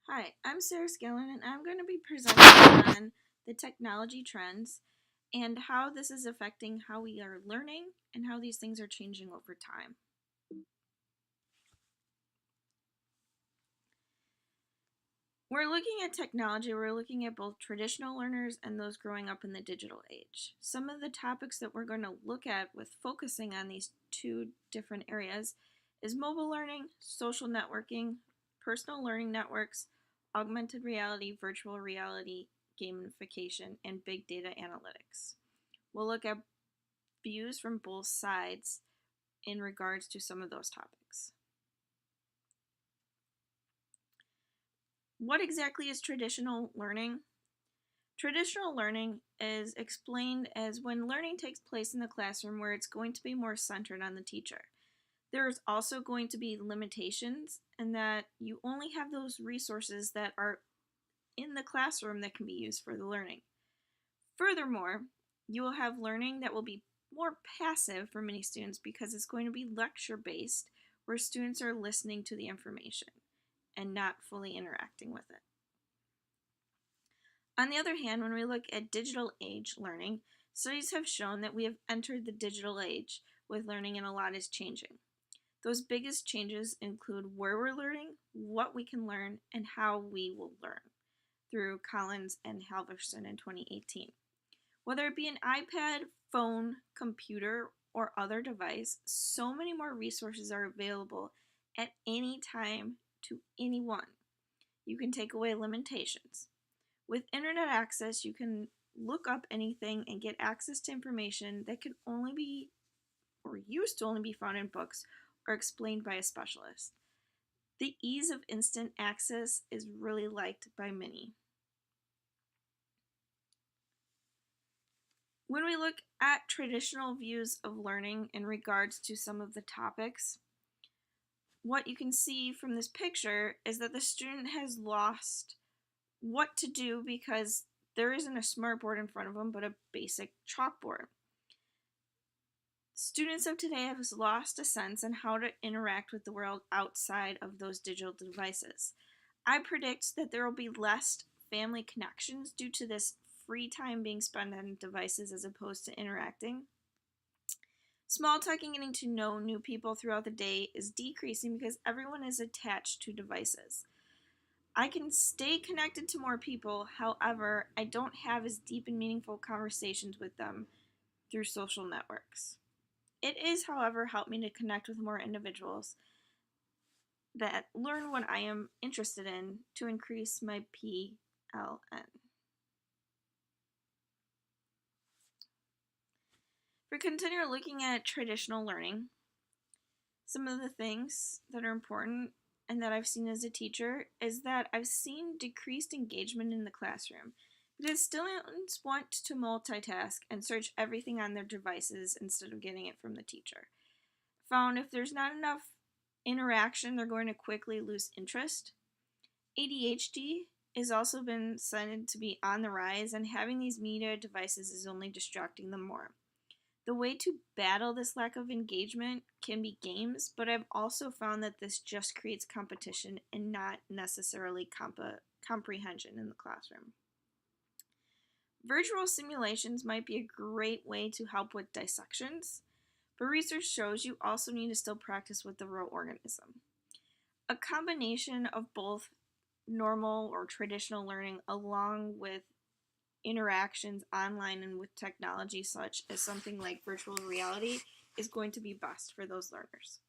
Hi, I'm Sarah Skillen, and I'm going to be presenting on the technology trends and how this is affecting how we are learning and how these things are changing over time. We're looking at technology, we're looking at both traditional learners and those growing up in the digital age. Some of the topics that we're going to look at with focusing on these two different areas is mobile learning, social networking, personal learning networks, augmented reality, virtual reality, gamification, and big data analytics. We'll look at views from both sides in regards to some of those topics. What exactly is traditional learning? Traditional learning is explained as when learning takes place in the classroom where it's going to be more centered on the teacher. There's also going to be limitations in that you only have those resources that are in the classroom that can be used for the learning. Furthermore, you will have learning that will be more passive for many students because it's going to be lecture based where students are listening to the information and not fully interacting with it. On the other hand, when we look at digital age learning, studies have shown that we have entered the digital age with learning and a lot is changing. Those biggest changes include where we're learning, what we can learn, and how we will learn through Collins and Halverson in 2018. Whether it be an iPad, phone, computer, or other device, so many more resources are available at any time to anyone. You can take away limitations. With internet access, you can look up anything and get access to information that can only be or used to only be found in books or explained by a specialist. The ease of instant access is really liked by many. When we look at traditional views of learning in regards to some of the topics, what you can see from this picture is that the student has lost what to do because there isn't a smartboard in front of them but a basic chalkboard. Students of today have lost a sense on how to interact with the world outside of those digital devices. I predict that there will be less family connections due to this free time being spent on devices as opposed to interacting. Small talk and getting to know new people throughout the day is decreasing because everyone is attached to devices. I can stay connected to more people, however, I don't have as deep and meaningful conversations with them through social networks. It is, however, helped me to connect with more individuals that learn what I am interested in to increase my PLN. If we continue looking at traditional learning, some of the things that are important and that I've seen as a teacher is that I've seen decreased engagement in the classroom because students want to multitask and search everything on their devices instead of getting it from the teacher. Found if there's not enough interaction, they're going to quickly lose interest. ADHD has also been cited to be on the rise, and having these media devices is only distracting them more. The way to battle this lack of engagement can be games, but I've also found that this just creates competition and not necessarily comprehension in the classroom. Virtual simulations might be a great way to help with dissections, but research shows you also need to still practice with the real organism. A combination of both normal or traditional learning along with interactions online and with technology such as something like virtual reality is going to be best for those learners.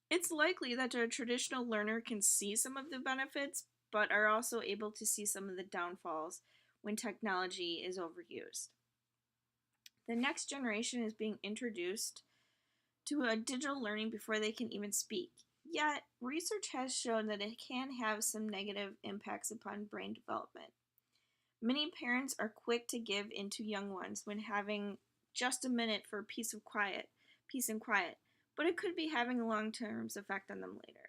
It's likely that a traditional learner can see some of the benefits but are also able to see some of the downfalls when technology is overused. The next generation is being introduced to a digital learning before they can even speak. Yet, research has shown that it can have some negative impacts upon brain development. Many parents are quick to give in to young ones when having just a minute for peace and quiet, but it could be having a long-term effect on them later.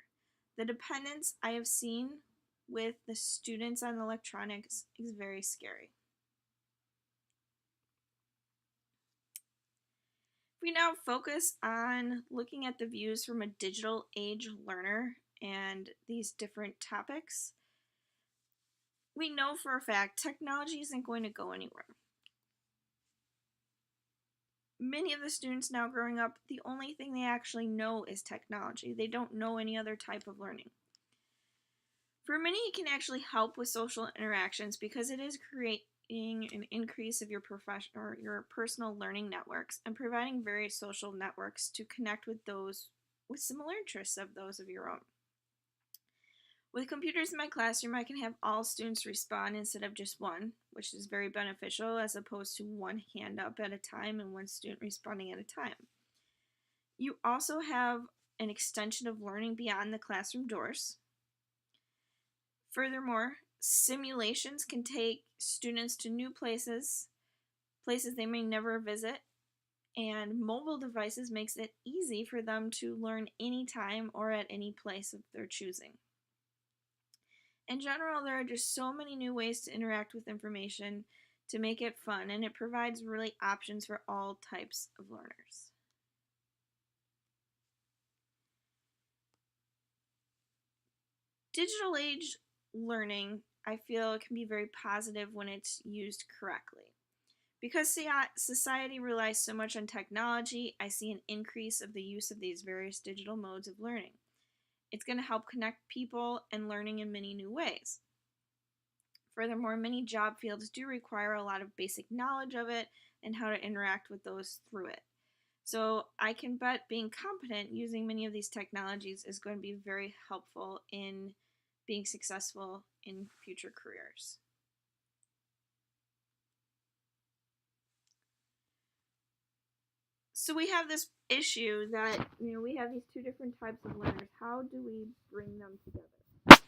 The dependence I have seen with the students on electronics is very scary. We now focus on looking at the views from a digital age learner and these different topics, we know for a fact technology isn't going to go anywhere. Many of the students now growing up, the only thing they actually know is technology. They don't know any other type of learning. For many, it can actually help with social interactions because it is creating an increase of your professional or your personal learning networks and providing various social networks to connect with those with similar interests of those of your own. With computers in my classroom, I can have all students respond instead of just one, which is very beneficial as opposed to one hand up at a time and one student responding at a time. You also have an extension of learning beyond the classroom doors. Furthermore, simulations can take students to new places they may never visit, and mobile devices makes it easy for them to learn anytime or at any place of their choosing. In general, there are just so many new ways to interact with information to make it fun, and it provides really options for all types of learners. Digital age learning, I feel, can be very positive when it's used correctly. Because society relies so much on technology, I see an increase of the use of these various digital modes of learning. It's going to help connect people and learning in many new ways. Furthermore, many job fields do require a lot of basic knowledge of it and how to interact with those through it. So I can bet being competent using many of these technologies is going to be very helpful in being successful in future careers. So we have this issue that, we have these two different types of learners. How do we bring them together?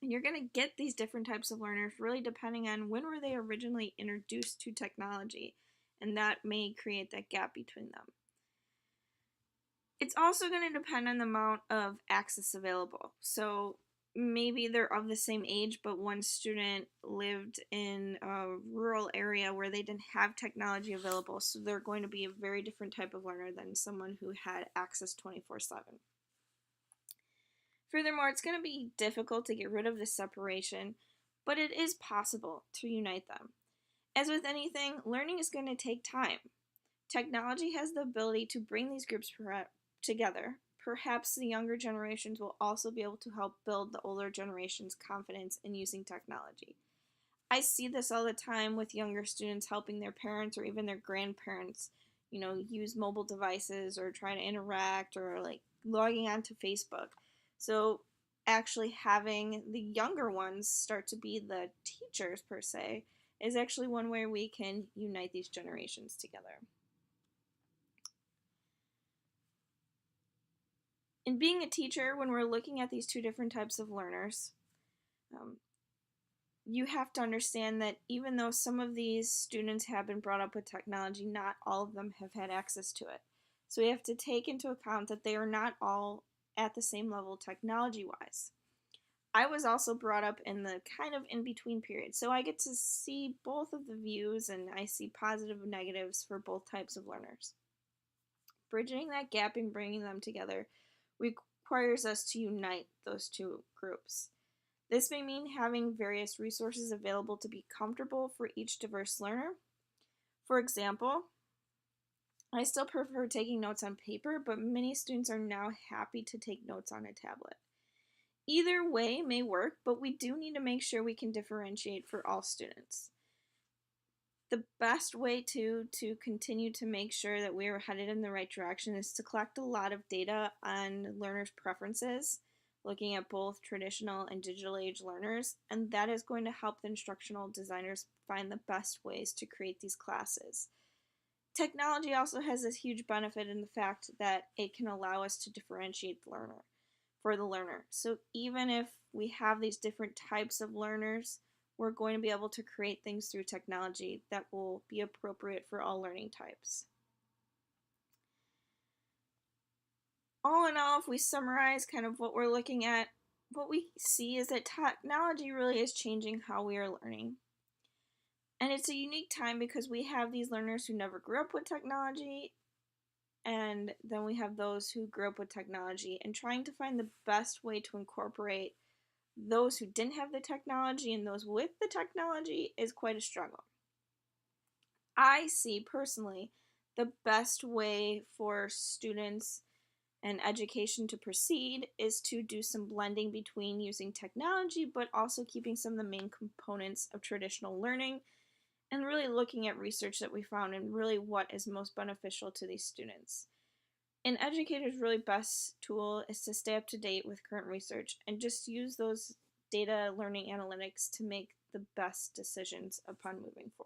And you're going to get these different types of learners really depending on when were they originally introduced to technology, and that may create that gap between them. It's also going to depend on the amount of access available. So maybe they're of the same age, but one student lived in a rural area where they didn't have technology available, so they're going to be a very different type of learner than someone who had access 24/7. Furthermore, it's going to be difficult to get rid of this separation, but it is possible to unite them. As with anything, learning is going to take time. Technology has the ability to bring these groups together. Perhaps the younger generations will also be able to help build the older generation's confidence in using technology. I see this all the time with younger students helping their parents or even their grandparents, use mobile devices or try to interact or like logging onto Facebook. So actually having the younger ones start to be the teachers per se is actually one way we can unite these generations together. In being a teacher, when we're looking at these two different types of learners, you have to understand that even though some of these students have been brought up with technology, not all of them have had access to it. So we have to take into account that they are not all at the same level technology-wise. I was also brought up in the kind of in-between period, so I get to see both of the views and I see positive and negatives for both types of learners. Bridging that gap and bringing them together requires us to unite those two groups. This may mean having various resources available to be comfortable for each diverse learner. For example, I still prefer taking notes on paper, but many students are now happy to take notes on a tablet. Either way may work, but we do need to make sure we can differentiate for all students. The best way to continue to make sure that we are headed in the right direction is to collect a lot of data on learners' preferences, looking at both traditional and digital age learners, and that is going to help the instructional designers find the best ways to create these classes. Technology also has this huge benefit in the fact that it can allow us to differentiate the learner. So even if we have these different types of learners, we're going to be able to create things through technology that will be appropriate for all learning types. All in all, if we summarize kind of what we're looking at, what we see is that technology really is changing how we are learning. And it's a unique time because we have these learners who never grew up with technology, and then we have those who grew up with technology, and trying to find the best way to incorporate those who didn't have the technology and those with the technology is quite a struggle. I see personally the best way for students and education to proceed is to do some blending between using technology but also keeping some of the main components of traditional learning and really looking at research that we found and really what is most beneficial to these students. An educator's really best tool is to stay up to date with current research and just use those data learning analytics to make the best decisions upon moving forward.